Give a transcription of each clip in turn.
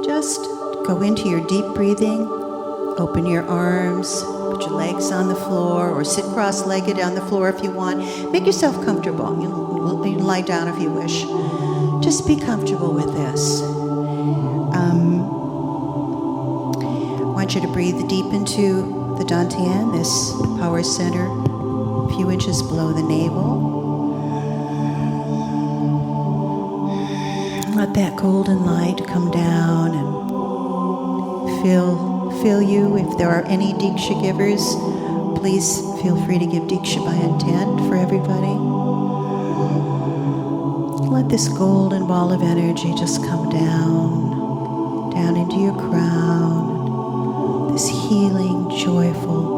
Just go into your deep breathing. Open your arms, put your legs on the floor, or sit cross-legged on the floor if you want. Make yourself comfortable. You can lie down if you wish. Just be comfortable with this. I want you to breathe deep into the dantian, this power center, a few inches below the navel. Let that golden light come down and fill you. If there are any Diksha givers, please feel free to give Diksha by intent for everybody. Let this golden ball of energy just come down into your crown. This healing, joyful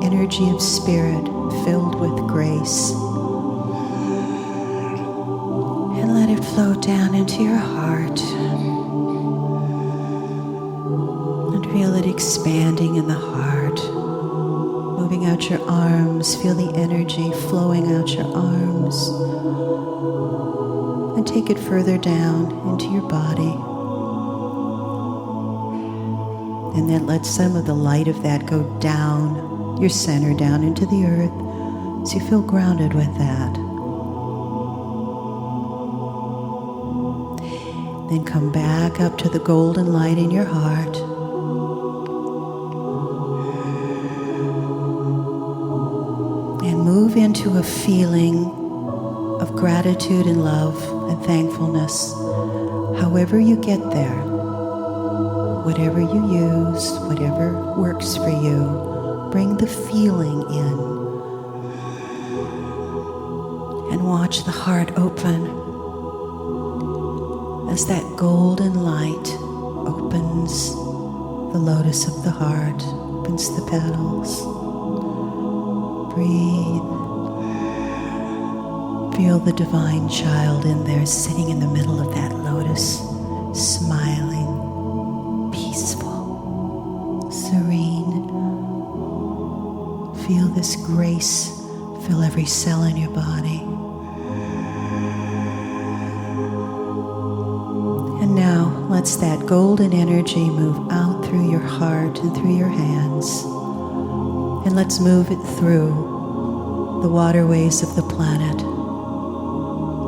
energy of spirit filled with grace. And let it flow down into your heart. Feel it expanding in the heart, moving out your arms. Feel the energy flowing out your arms. And take it further down into your body. And then let some of the light of that go down your center, down into the earth, so you feel grounded with that. Then come back up to the golden light in your heart. Move into a feeling of gratitude and love and thankfulness. However you get there, whatever you use, whatever works for you, bring the feeling in. And watch the heart open as that golden light opens the lotus of the heart, opens the petals. Breathe. Feel the divine child in there sitting in the middle of that lotus, smiling, peaceful, serene. Feel this grace fill every cell in your body. And now let's that golden energy move out through your heart and through your hands. And let's move it through the waterways of the planet.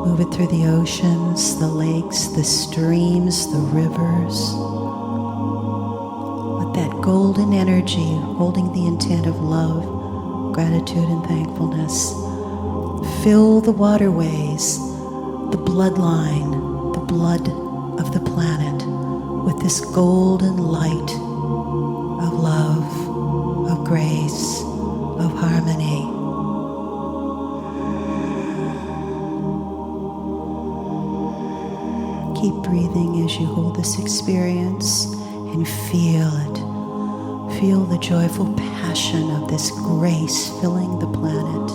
Move it through the oceans, the lakes, the streams, the rivers. Let that golden energy holding the intent of love, gratitude, and thankfulness fill the waterways, the bloodline, the blood of the planet with this golden light of love, of grace, of harmony. Keep breathing as you hold this experience and feel it. Feel the joyful passion of this grace filling the planet.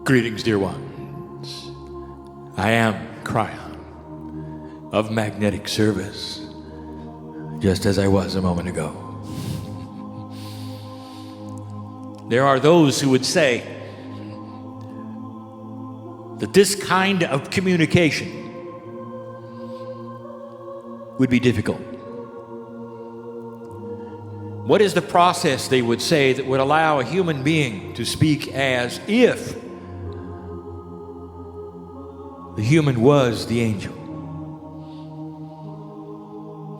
Greetings, dear ones. I am Kryon of magnetic service, just as I was a moment ago. There are those who would say that this kind of communication would be difficult. What is the process, they would say, that would allow a human being to speak as if the human was the angel?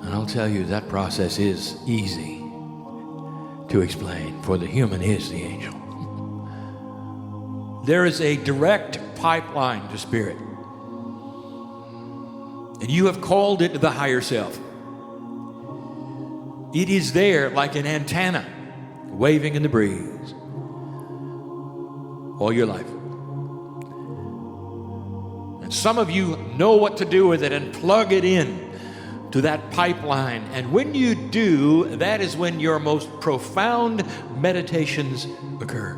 And I'll tell you, that process is easy to explain, for the human is the angel. There is a direct pipeline to spirit, and you have called it the higher self. It is there like an antenna waving in the breeze all your life. And some of you know what to do with it and plug it in to that pipeline. And when you do, that is when your most profound meditations occur.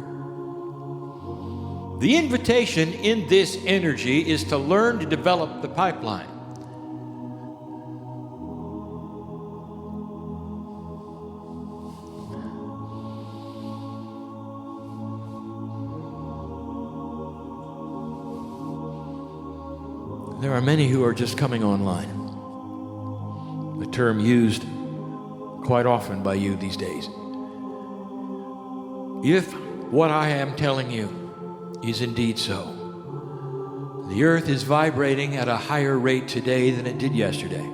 The invitation in this energy is to learn to develop the pipeline. There are many who are just coming online, a term used quite often by you these days. If what I am telling you is indeed so, the earth is vibrating at a higher rate today than it did yesterday.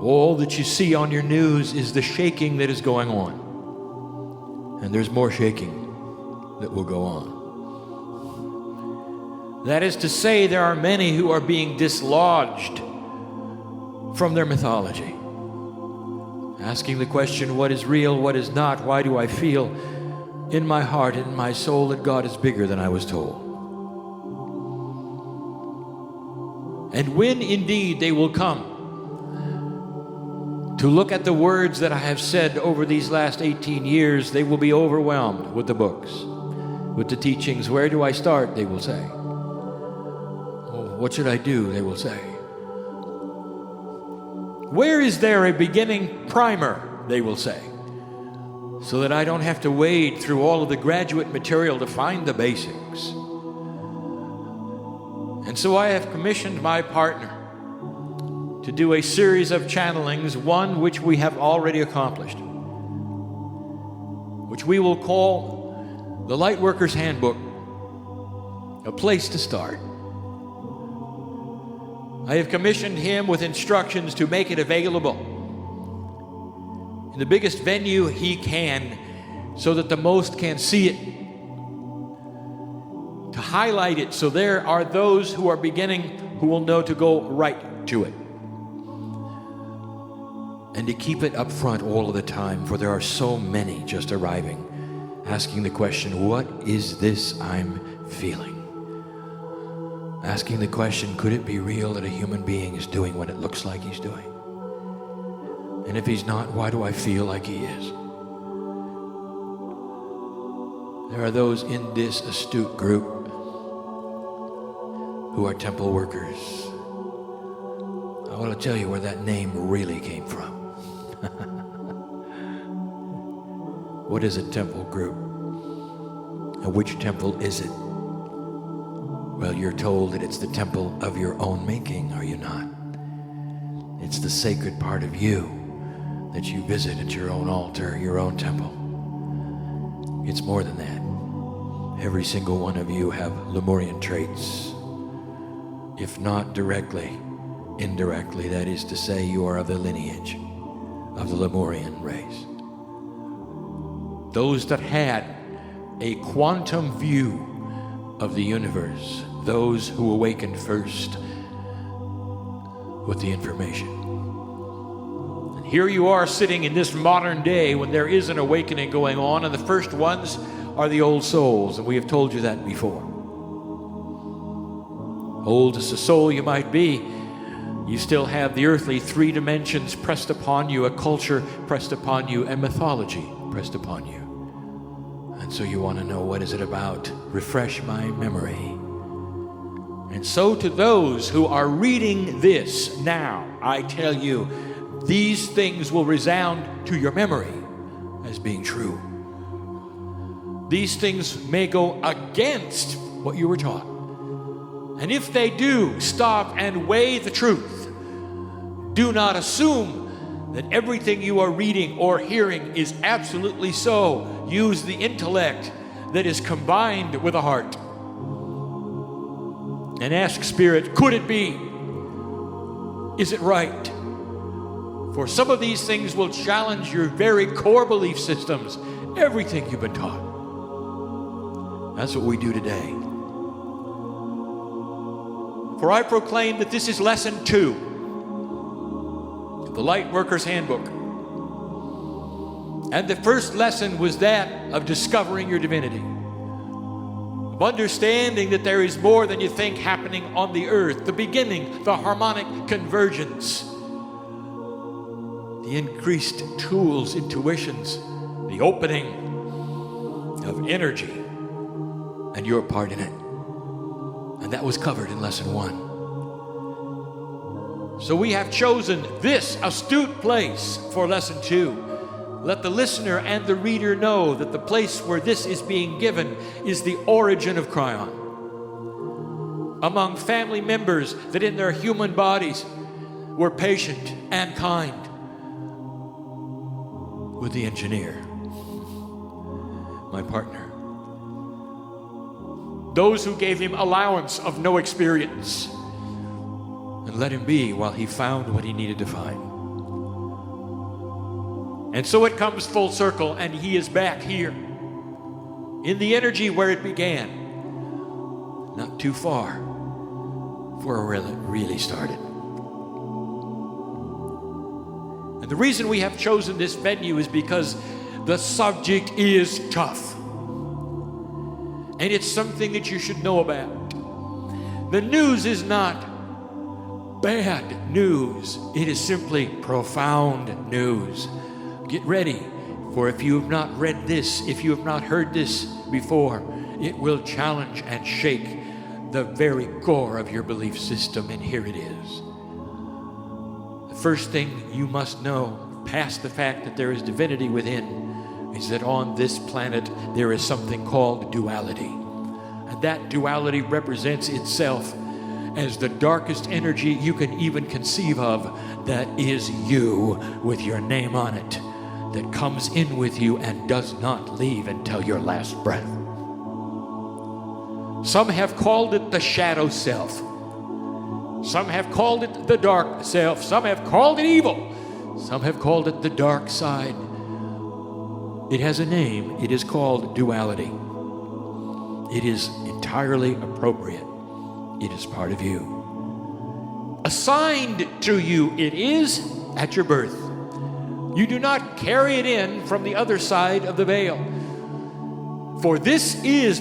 All that you see on your news is the shaking that is going on, and there's more shaking that will go on. That is to say, there are many who are being dislodged from their mythology, asking the question, what is real, what is not? Why do I feel in my heart and in my soul that God is bigger than I was told? And when indeed they will come to look at the words that I have said over these last 18 years, they will be overwhelmed with the books, with the teachings. Where do I start, they will say. What should I do, they will say. Where is there a beginning primer, they will say, so that I don't have to wade through all of the graduate material to find the basics. And so I have commissioned my partner to do a series of channelings, one which we have already accomplished, which we will call the Lightworker's Handbook, a place to start. I have commissioned him with instructions to make it available in the biggest venue he can, so that the most can see it, to highlight it so there are those who are beginning who will know to go right to it, and to keep it up front all of the time, for there are so many just arriving, asking the question, what is this I'm feeling? Asking the question, could it be real that a human being is doing what it looks like he's doing? And if he's not, why do I feel like he is? There are those in this astute group who are temple workers. I want to tell you where that name really came from. What is a temple group? And which temple is it? Well, you're told that it's the temple of your own making, are you not? It's the sacred part of you that you visit at your own altar, your own temple. It's more than that. Every single one of you have Lemurian traits. If not directly, indirectly, that is to say, you are of the lineage of the Lemurian race. Those that had a quantum view of the universe, those who awakened first with the information. And here you are sitting in this modern day when there is an awakening going on, and the first ones are the old souls, and we have told you that before. Old as a soul you might be, you still have the earthly three dimensions pressed upon you, a culture pressed upon you, and mythology pressed upon you. And so you want to know, what is it about? Refresh my memory. And so to those who are reading this now, I tell you, these things will resound to your memory as being true. These things may go against what you were taught. And if they do, stop and weigh the truth. Do not assume that everything you are reading or hearing is absolutely so. Use the intellect that is combined with the heart. And ask Spirit, could it be? Is it right? For some of these things will challenge your very core belief systems, everything you've been taught. That's what we do today. For I proclaim that this is lesson 2 of the Lightworker's Handbook. And the first lesson was that of discovering your divinity, of understanding that there is more than you think happening on the earth, the beginning, the harmonic convergence, the increased tools, intuitions, the opening of energy, and your part in it. And that was covered in lesson 1. So we have chosen this astute place for lesson 2. Let the listener and the reader know that the place where this is being given is the origin of Kryon. Among family members that in their human bodies were patient and kind with the engineer, my partner. Those who gave him allowance of no experience and let him be while he found what he needed to find. And so it comes full circle, and he is back here in the energy where it began, not too far where it really started. And the reason we have chosen this venue is because the subject is tough. And it's something that you should know about. The news is not bad news. It is simply profound news. Get ready, for if you have not read this, if you have not heard this before, it will challenge and shake the very core of your belief system, and here it is. The first thing you must know, past the fact that there is divinity within, is that on this planet there is something called duality. And that duality represents itself as the darkest energy you can even conceive of, that is you with your name on it, that comes in with you and does not leave until your last breath. Some have called it the shadow self. Some have called it the dark self. Some have called it evil. Some have called it the dark side. It has a name. It is called duality. It is entirely appropriate. It is part of you. Assigned to you it is at your birth. You do not carry it in from the other side of the veil. For this is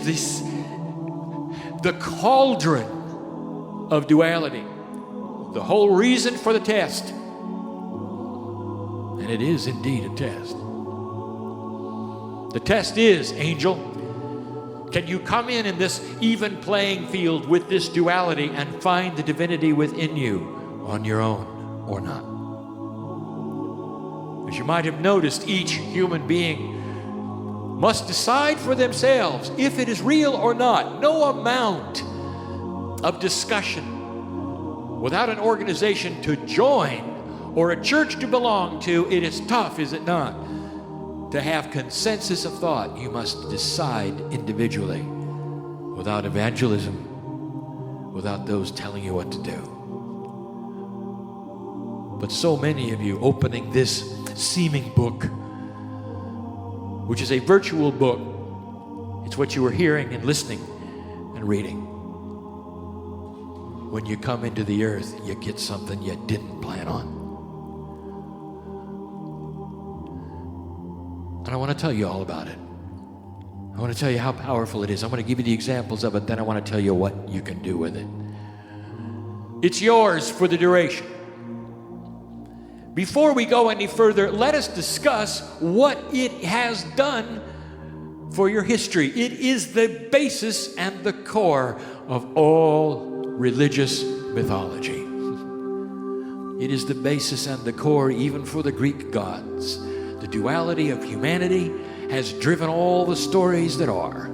the cauldron of duality, the whole reason for the test. And it is indeed a test. The test is, angel, can you come in this even playing field with this duality and find the divinity within you on your own or not? As you might have noticed, each human being must decide for themselves if it is real or not. No amount of discussion without an organization to join or a church to belong to, it is tough, is it not? To have consensus of thought, you must decide individually, without evangelism, without those telling you what to do. But so many of you opening this seeming book, which is a virtual book, it's what you were hearing and listening and reading. When you come into the earth, you get something you didn't plan on. And I want to tell you all about it. I want to tell you how powerful it is. I'm going to give you the examples of it, then I want to tell you what you can do with it. It's yours for the duration. Before we go any further, let us discuss what it has done for your history. It is the basis and the core of all religious mythology. It is the basis and the core even for the Greek gods. The duality of humanity has driven all the stories that are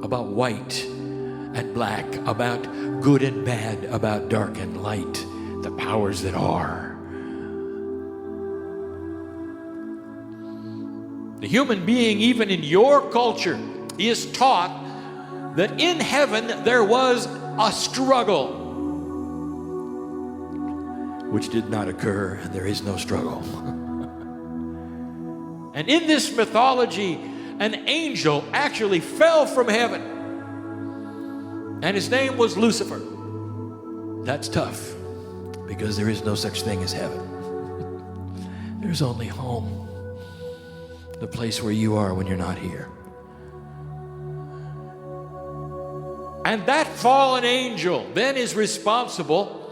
about white and black, about good and bad, about dark and light, the powers that are. The human being, even in your culture, is taught that in heaven there was a struggle, which did not occur, and there is no struggle. And in this mythology, an angel actually fell from heaven, and his name was Lucifer. That's tough, because there is no such thing as heaven. There's only home, the place where you are when you're not here. And that fallen angel then is responsible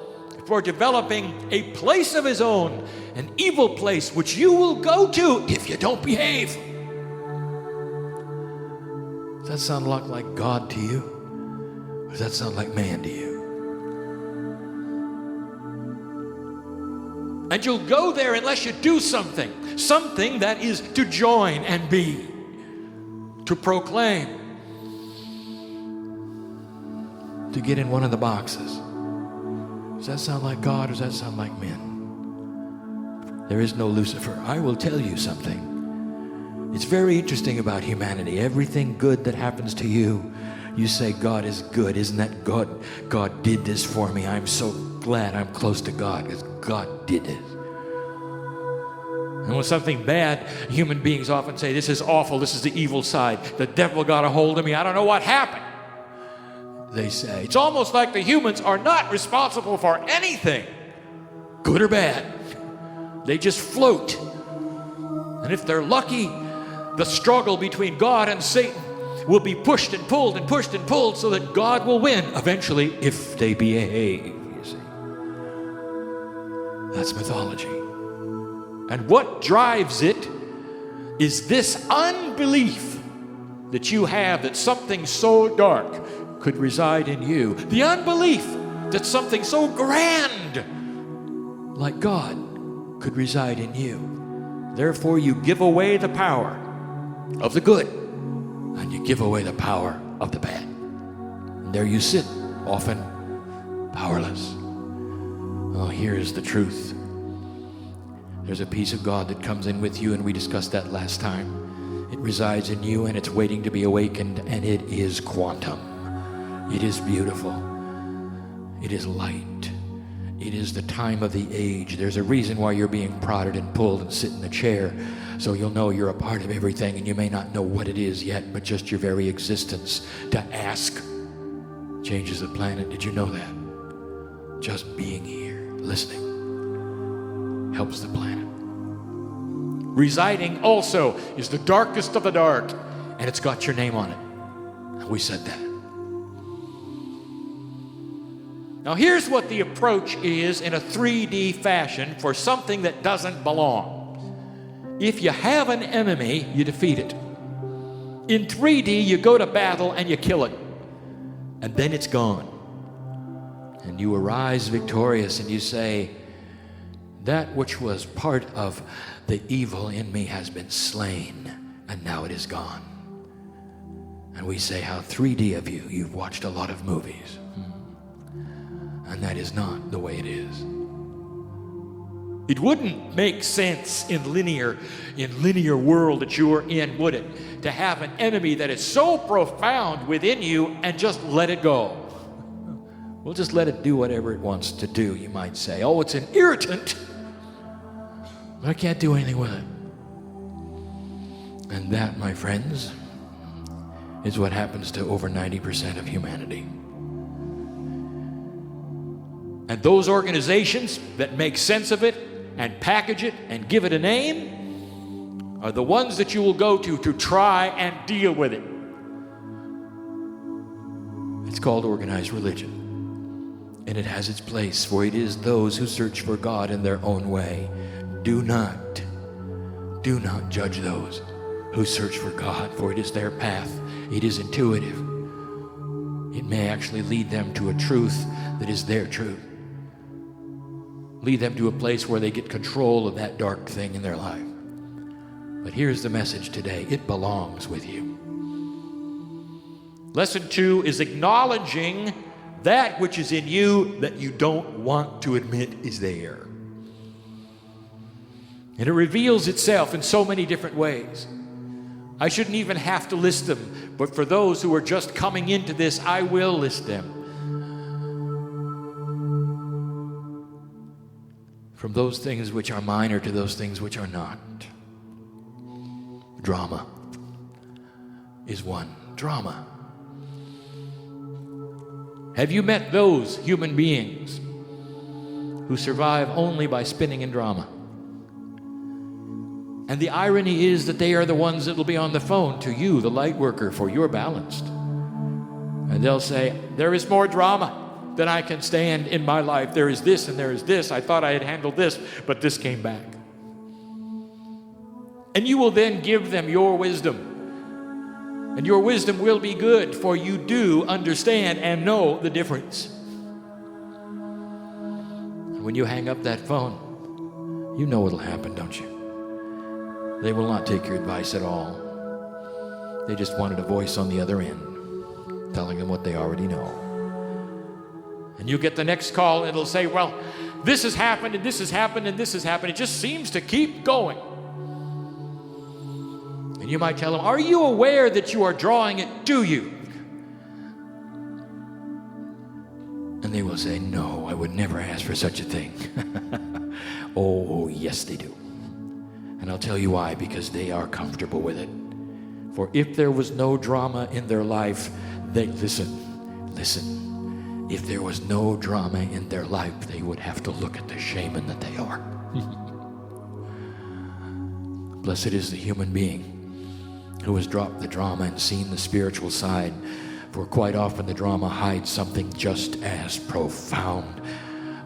for developing a place of his own, an evil place which you will go to if you don't behave. Does that sound like God to you? Or does that sound like man to you? And you'll go there unless you do something that is to join and be, to proclaim, to get in one of the boxes. Does that sound like God, or does that sound like men? There is no Lucifer. I will tell you something. It's very interesting about humanity. Everything good that happens to you, you say, God is good. Isn't that God? God did this for me. I'm so glad I'm close to God because God did it. And when something bad, human beings often say, this is awful. This is the evil side. The devil got a hold of me. I don't know what happened. They say. It's almost like the humans are not responsible for anything, good or bad. They just float. And if they're lucky, the struggle between God and Satan will be pushed and pulled and pushed and pulled so that God will win eventually if they behave, you see. That's mythology. And what drives it is this unbelief that you have that something so dark could reside in you. The unbelief that something so grand like God could reside in you. Therefore, you give away the power of the good and you give away the power of the bad. And there you sit, often powerless. Oh, here's the truth. There's a piece of God that comes in with you, and we discussed that last time. It resides in you, and it's waiting to be awakened, and it is quantum. It is beautiful. It is light. It is the time of the age. There's a reason why you're being prodded and pulled and sit in the chair, so you'll know you're a part of everything, and you may not know what it is yet, but just your very existence to ask changes the planet. Did you know that? Just being here, listening, helps the planet. Residing also is the darkest of the dark, and it's got your name on it. And we said that. Now here's what the approach is in a 3D fashion for something that doesn't belong. If you have an enemy, you defeat it. In 3D, you go to battle and you kill it. And then it's gone. And you arise victorious and you say, that which was part of the evil in me has been slain, and now it is gone. And we say how 3D of you, you've watched a lot of movies. And that is not the way it is. It wouldn't make sense in linear world that you are in, would it? To have an enemy that is so profound within you and just let it go. We'll just let it do whatever it wants to do, you might say. Oh, it's an irritant, but I can't do anything with it. And that, my friends, is what happens to over 90% of humanity. And those organizations that make sense of it and package it and give it a name are the ones that you will go to try and deal with it. It's called organized religion. And it has its place, for it is those who search for God in their own way. Do not judge those who search for God, for it is their path. It is intuitive. It may actually lead them to a truth that is their truth. Lead them to a place where they get control of that dark thing in their life. But here's the message today. It belongs with you. Lesson 2 is acknowledging that which is in you that you don't want to admit is there. And it reveals itself in so many different ways. I shouldn't even have to list them, but for those who are just coming into this, I will list them. From those things which are minor to those things which are not. Drama is one. Drama. Have you met those human beings who survive only by spinning in drama? And the irony is that they are the ones that will be on the phone to you, the Lightworker, for you're balanced. And they'll say, there is more drama than I can stand in my life. There is this and there is this. I thought I had handled this, but this came back. And you will then give them your wisdom. And your wisdom will be good, for you do understand and know the difference. And when you hang up that phone, you know what'll happen, don't you? They will not take your advice at all. They just wanted a voice on the other end, telling them what they already know. And you get the next call, and it'll say, well, this has happened, and this has happened, and this has happened. It just seems to keep going. And you might tell them, are you aware that you are drawing it to you? And they will say, no, I would never ask for such a thing. Oh, yes, they do. And I'll tell you why, because they are comfortable with it. For if there was no drama in their life, listen, if there was no drama in their life, they would have to look at the shaman that they are. Blessed is the human being who has dropped the drama and seen the spiritual side, for quite often the drama hides something just as profound.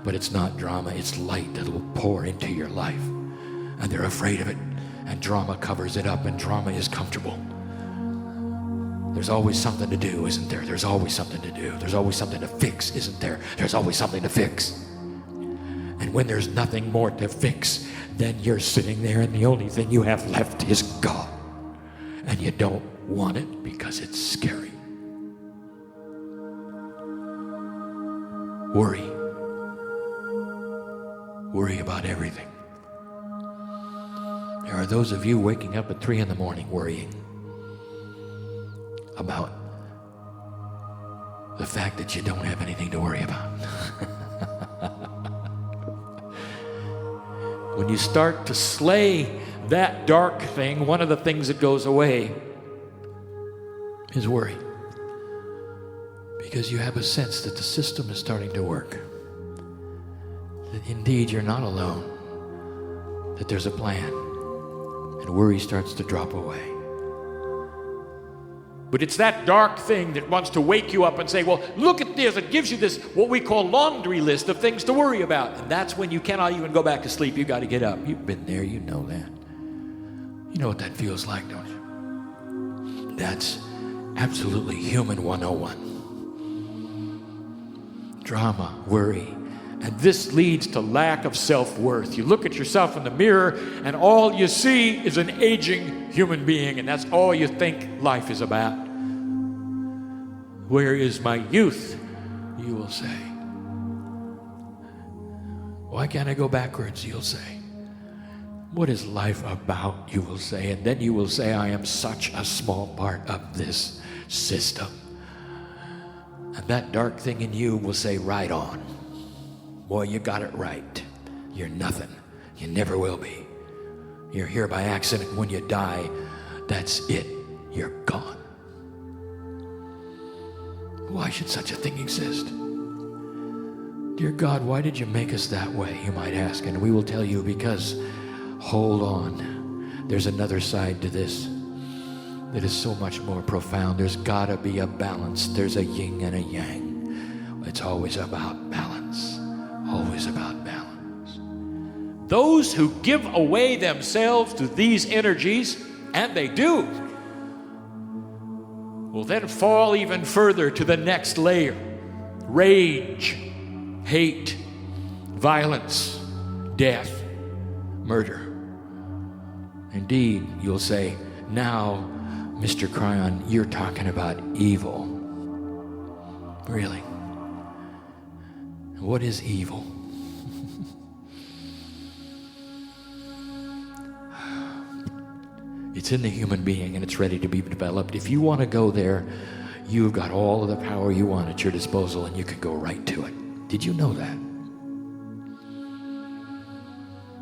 But it's not drama, it's light that will pour into your life. And they're afraid of it, and drama covers it up, and drama is comfortable. There's always something to do, isn't there? There's always something to do. There's always something to fix, isn't there? There's always something to fix. And when there's nothing more to fix, then you're sitting there, and the only thing you have left is God. And you don't want it because it's scary. Worry. Worry about everything. There are those of you waking up at 3 a.m. worrying about the fact that you don't have anything to worry about. When you start to slay that dark thing, one of the things that goes away is worry. Because you have a sense that the system is starting to work. That indeed you're not alone. That there's a plan. And worry starts to drop away. But it's that dark thing that wants to wake you up and say, well, look at this. It gives you this, what we call laundry list of things to worry about. And that's when you cannot even go back to sleep. You've got to get up. You've been there. You know that. You know what that feels like, don't you? That's absolutely human 101. Drama, worry. And this leads to lack of self-worth. You look at yourself in the mirror, and all you see is an aging human being, and that's all you think life is about. Where is my youth, you will say. Why can't I go backwards, you'll say. What is life about, you will say. And then you will say, I am such a small part of this system. And that dark thing in you will say, right on. Boy, you got it right. You're nothing. You never will be. You're here by accident. When you die, that's it. You're gone. Why should such a thing exist? Dear God, why did you make us that way, you might ask. And we will tell you, because, hold on, there's another side to this that is so much more profound. There's got to be a balance. There's a yin and a yang. It's always about balance. Always about balance. Those who give away themselves to these energies and they do, will then fall even further to the next layer. Rage, hate, violence, death, murder. Indeed, you'll say, now, Mr. Kryon, you're talking about evil. Really? What is evil? It's in the human being and it's ready to be developed. If you want to go there, you've got all of the power you want at your disposal and you can go right to it. Did you know that?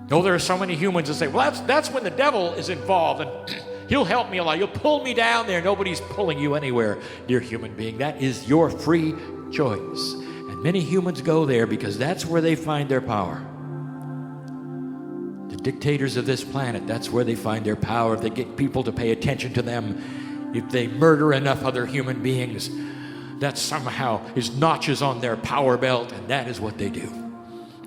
No, there are so many humans that say, well, that's when the devil is involved and he'll help me a lot. He'll pull me down there. Nobody's pulling you anywhere, dear human being. That is your free choice. And many humans go there because that's where they find their power. The dictators of this planet, that's where they find their power. If they get people to pay attention to them, if they murder enough other human beings, that somehow is notches on their power belt, and that is what they do.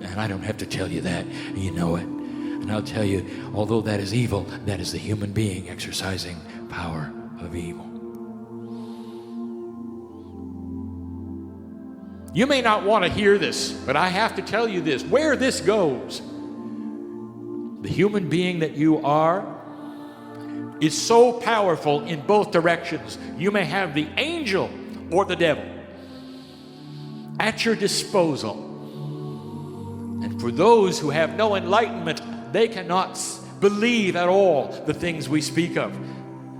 And I don't have to tell you that. You know it. And I'll tell you, although that is evil, that is the human being exercising power of evil. You may not want to hear this, but I have to tell you this. Where this goes, the human being that you are is so powerful in both directions. You may have the angel or the devil at your disposal. And for those who have no enlightenment, they cannot believe at all the things we speak of,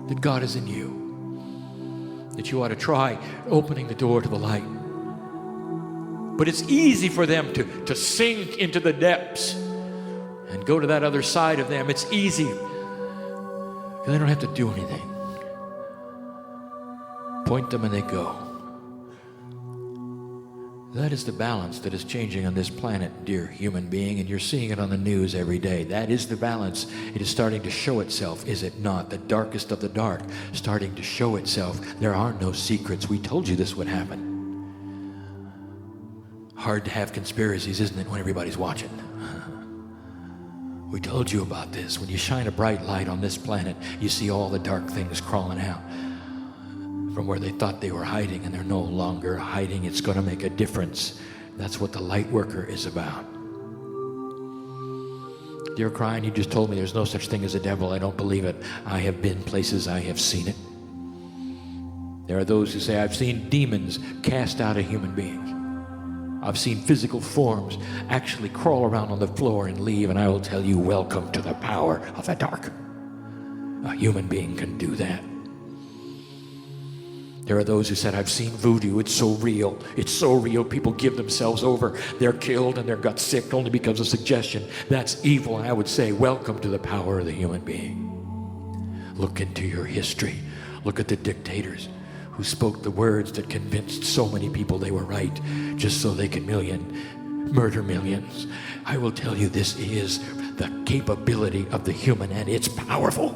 that God is in you, that you ought to try opening the door to the light. But it's easy for them to sink into the depths and go to that other side of them. It's easy because they don't have to do anything. Point them and they go. That is the balance that is changing on this planet, dear human being, and you're seeing it on the news every day. That is the balance. It is starting to show itself, is it not? The darkest of the dark starting to show itself. There are no secrets. We told you this would happen. Hard to have conspiracies, isn't it, when everybody's watching? We told you about this. When you shine a bright light on this planet, you see all the dark things crawling out from where they thought they were hiding, and they're no longer hiding. It's going to make a difference. That's what the Lightworker is about. Dear Kryon, you just told me there's no such thing as a devil. I don't believe it. I have been places, I have seen it. There are those who say, I've seen demons cast out of human beings. I've seen physical forms actually crawl around on the floor and leave, and I will tell you, welcome to the power of the dark. A human being can do that. There are those who said, I've seen voodoo. It's so real. It's so real. People give themselves over. They're killed and they're got sick only because of suggestion. That's evil. And I would say, welcome to the power of the human being. Look into your history. Look at the dictators who spoke the words that convinced so many people they were right just so they could murder millions. I will tell you, this is the capability of the human, and it's powerful.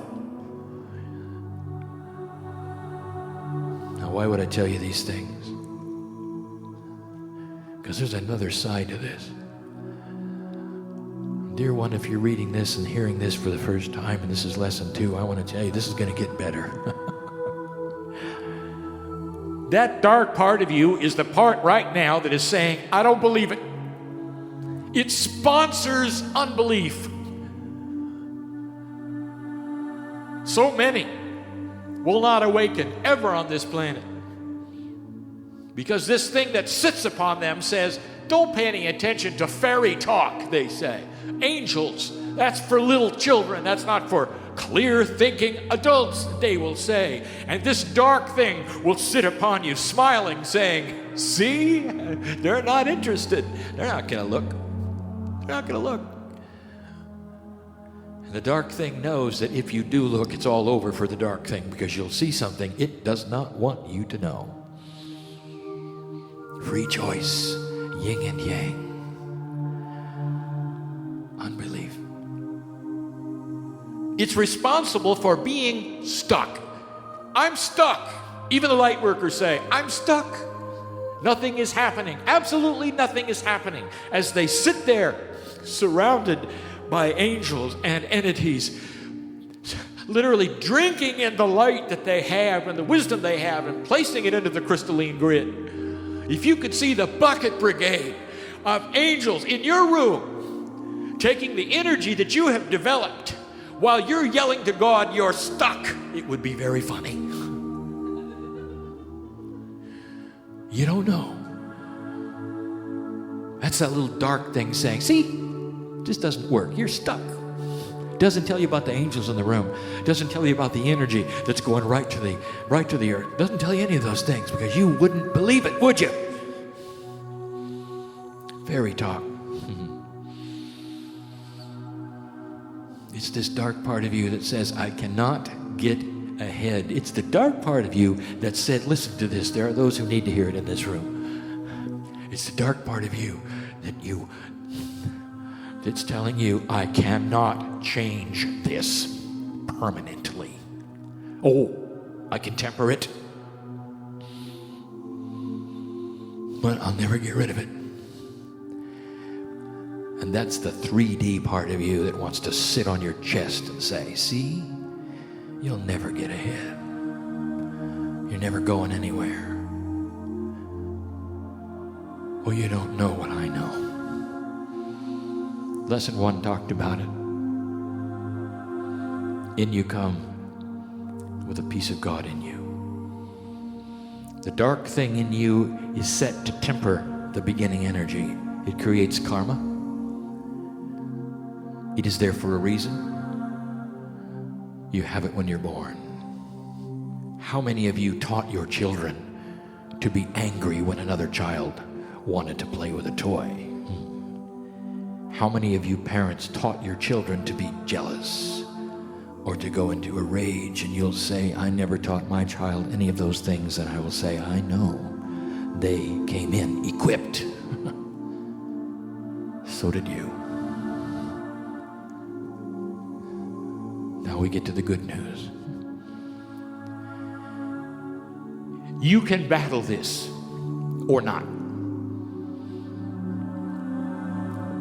Why would I tell you these things? Because there's another side to this. Dear one, if you're reading this and hearing this for the first time, and this is lesson 2, I want to tell you this is going to get better. That dark part of you is the part right now that is saying, I don't believe it. It sponsors unbelief. So many will not awaken ever on this planet. Because this thing that sits upon them says, don't pay any attention to fairy talk, they say. Angels, that's for little children. That's not for clear thinking adults, they will say. And this dark thing will sit upon you smiling, saying, see, they're not interested. They're not going to look. They're not going to look. The dark thing knows that if you do look, it's all over for the dark thing, because you'll see something it does not want you to know. Free choice, yin and yang. Unbelief. It's responsible for being stuck. I'm stuck. Even the Lightworkers say, I'm stuck. Nothing is happening. Absolutely nothing is happening. As they sit there surrounded by angels and entities, literally drinking in the light that they have and the wisdom they have and placing it into the crystalline grid. If you could see the bucket brigade of angels in your room taking the energy that you have developed while you're yelling to God, you're stuck, it would be very funny. You don't know. That's that little dark thing saying, see, this doesn't work. You're stuck. Doesn't tell you about the angels in the room. Doesn't tell you about the energy that's going right to the earth. Doesn't tell you any of those things because you wouldn't believe it, would you? Fairy talk. It's this dark part of you that says, I cannot get ahead. It's the dark part of you that said, listen to this. There are those who need to hear it in this room. It's the dark part of you that's telling you, I cannot change this permanently. Oh, I can temper it, but I'll never get rid of it. And that's the 3D part of you that wants to sit on your chest and say, see, you'll never get ahead. You're never going anywhere. Well, you don't know what I know. Lesson 1 talked about it. In you come with a piece of God in you. The dark thing in you is set to temper the beginning energy. It creates karma. It is there for a reason. You have it when you're born. How many of you taught your children to be angry when another child wanted to play with a toy? How many of you parents taught your children to be jealous or to go into a rage? And you'll say, I never taught my child any of those things. And I will say, I know. They came in equipped. So did you. Now we get to the good news. You can battle this or not.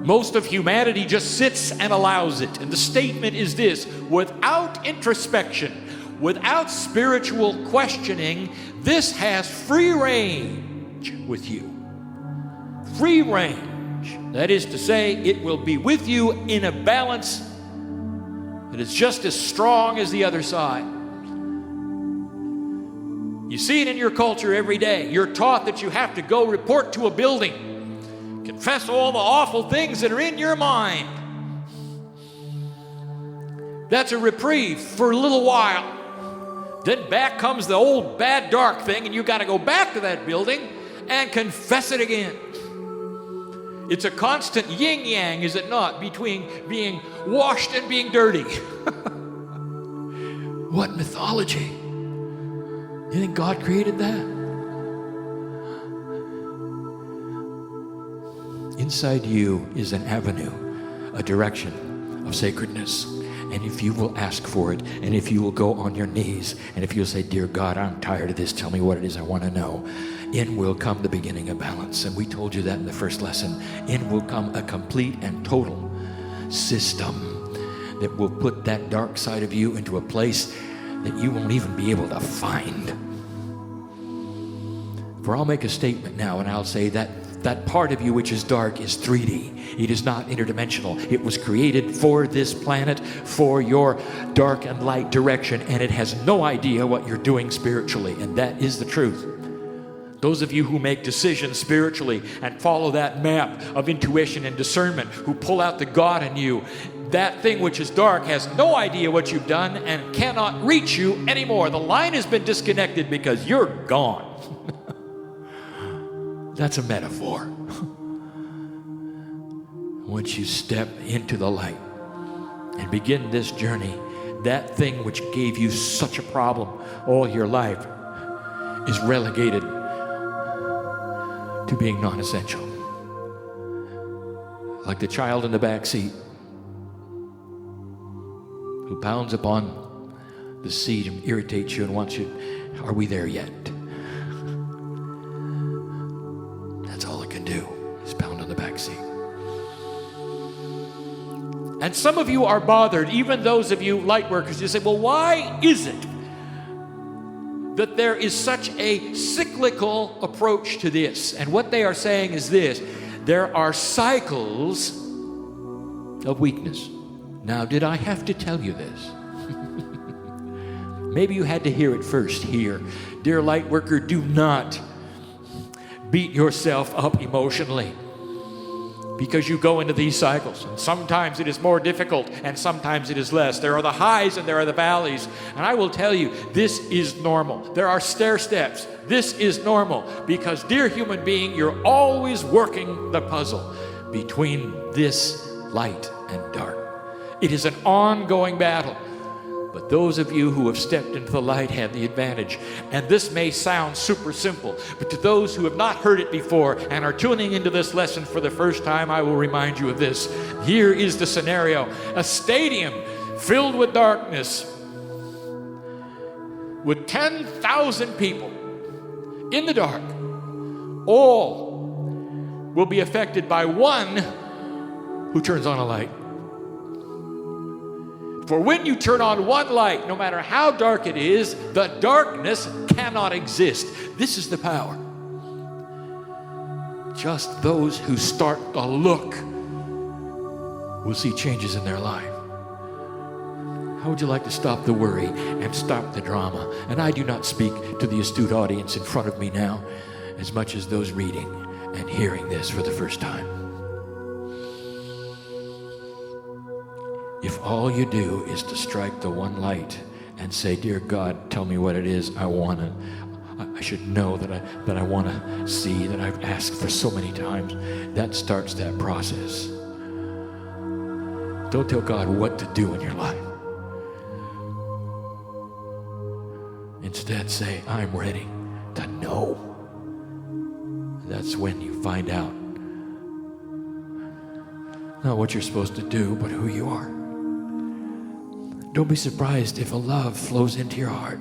Most of humanity just sits and allows it. And the statement is this: without introspection, without spiritual questioning, this has free range with you. Free range. That is to say, it will be with you in a balance that is just as strong as the other side. You see it in your culture every day. You're taught that you have to go report to a building, confess all the awful things that are in your mind. That's a reprieve for a little while. Then back comes the old bad dark thing, and you got to go back to that building and confess it again. It's a constant yin-yang, is it not, between being washed and being dirty? What mythology? You think God created that? Inside you is an avenue, a direction of sacredness. And if you will ask for it, and if you will go on your knees, and if you'll say, dear God, I'm tired of this, tell me what it is I want to know, in will come the beginning of balance. And we told you that in the first lesson. In will come a complete and total system that will put that dark side of you into a place that you won't even be able to find. For I'll make a statement now, and I'll say that that part of you which is dark is 3D. It is not interdimensional. It was created for this planet, for your dark and light direction, and it has no idea what you're doing spiritually, and that is the truth. Those of you who make decisions spiritually and follow that map of intuition and discernment, who pull out the God in you, that thing which is dark has no idea what you've done and cannot reach you anymore. The line has been disconnected because you're gone. That's a metaphor. Once you step into the light and begin this journey, that thing which gave you such a problem all your life is relegated to being non-essential. Like the child in the back seat who pounds upon the seat and irritates you and wants you, are we there yet? And And some of you are bothered, even those of you light workers, you say, well, why is it that there is such a cyclical approach to this? And what they are saying is this: there are cycles of weakness. Now, did I have to tell you this? Maybe you had to hear it first here. Dear light worker, do not beat yourself up emotionally because you go into these cycles. And sometimes it is more difficult and sometimes it is less. There are the highs and there are the valleys. And I will tell you, this is normal. There are stair steps. This is normal because, dear human being, you're always working the puzzle between this light and dark. It is an ongoing battle. But those of you who have stepped into the light have the advantage. And this may sound super simple, but to those who have not heard it before and are tuning into this lesson for the first time, I will remind you of this. Here is the scenario: a stadium filled with darkness with 10,000 people in the dark. All will be affected by one who turns on a light. For when you turn on one light, no matter how dark it is, the darkness cannot exist. This is the power. Just those who start to look will see changes in their life. How would you like to stop the worry and stop the drama? And I do not speak to the astute audience in front of me now as much as those reading and hearing this for the first time. If all you do is to strike the one light and say, dear God, tell me what it is I should know, that I want to see, that I've asked for so many times, that starts that process. Don't tell God what to do in your life. Instead, say, I'm ready to know. That's when you find out not what you're supposed to do, but who you are. Don't be surprised if a love flows into your heart.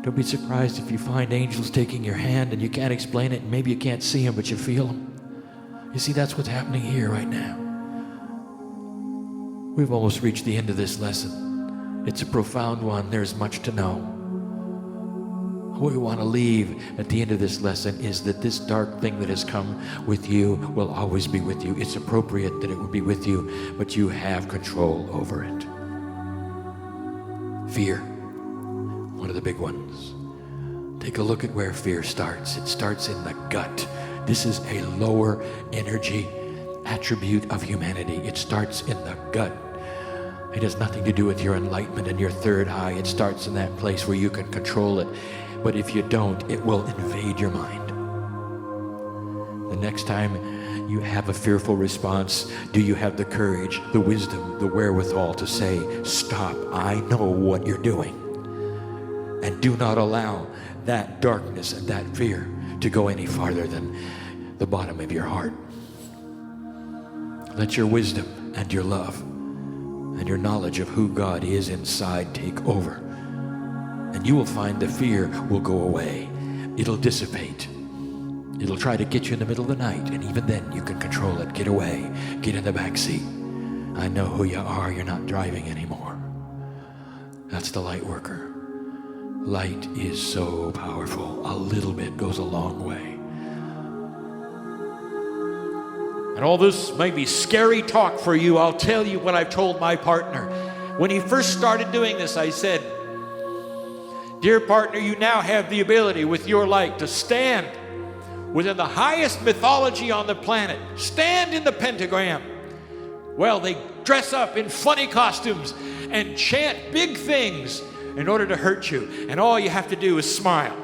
Don't be surprised if you find angels taking your hand and you can't explain it, and maybe you can't see them, but you feel them. You see, that's what's happening here right now. We've almost reached the end of this lesson. It's a profound one. There's much to know. What we want to leave at the end of this lesson is that this dark thing that has come with you will always be with you. It's appropriate that it will be with you, but you have control over it. Fear, one of the big ones. Take a look at where fear starts. It starts in the gut. This is a lower energy attribute of humanity. It starts in the gut. It has nothing to do with your enlightenment and your third eye. It starts in that place where you can control it. But if you don't, it will invade your mind. The next time you have a fearful response, do you have the courage, the wisdom, the wherewithal to say, stop, I know what you're doing. And do not allow that darkness and that fear to go any farther than the bottom of your heart. Let your wisdom and your love and your knowledge of who God is inside take over. And you will find the fear will go away. It'll dissipate. It'll try to get you in the middle of the night, and even then you can control it. Get away. Get in the back seat. I know who you are. You're not driving anymore. That's the light worker. Light is so powerful. A little bit goes a long way. And all this may be scary talk for you. I'll tell you what I've told my partner. When he first started doing this, I said, dear partner, you now have the ability with your light to stand within the highest mythology on the planet. Stand in the pentagram. Well, they dress up in funny costumes and chant big things in order to hurt you. And all you have to do is smile.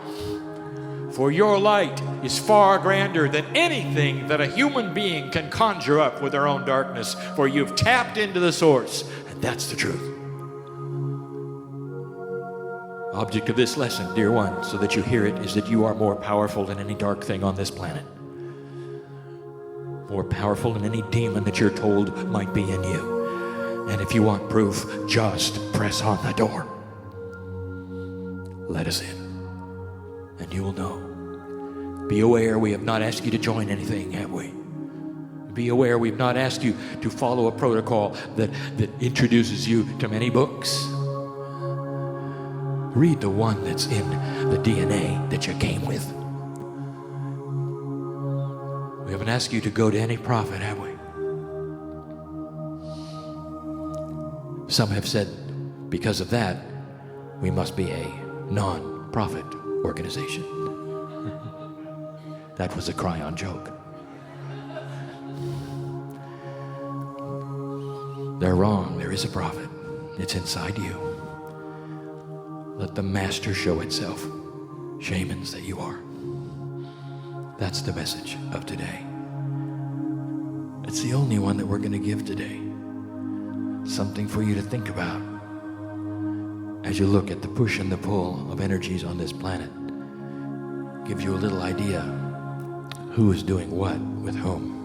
For your light is far grander than anything that a human being can conjure up with their own darkness. For you've tapped into the source, and that's the truth. Object of this lesson, dear one, so that you hear it, is that you are more powerful than any dark thing on this planet. More powerful than any demon that you're told might be in you. And if you want proof, just press on the door. Let us in, and you will know. Be aware, we have not asked you to join anything, have we? Be aware we've not asked you to follow a protocol that introduces you to many books. Read the one that's in the DNA that you came with. We haven't asked you to go to any prophet, have we? Some have said because of that, we must be a non-profit organization. That was a Kryon joke. They're wrong. There is a prophet. It's inside you. Let the master show itself. Shamans that you are. That's the message of today. It's the only one that we're going to give today. Something for you to think about as you look at the push and the pull of energies on this planet. Give you a little idea who is doing what with whom.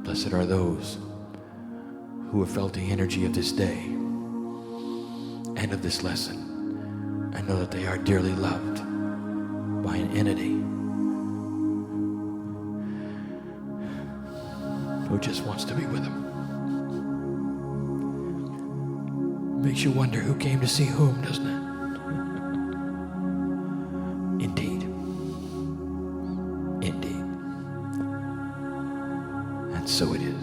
Blessed are those who have felt the energy of this day and of this lesson and know that they are dearly loved by an entity who just wants to be with them. Makes you wonder who came to see whom, doesn't it? Indeed. Indeed. And so it is.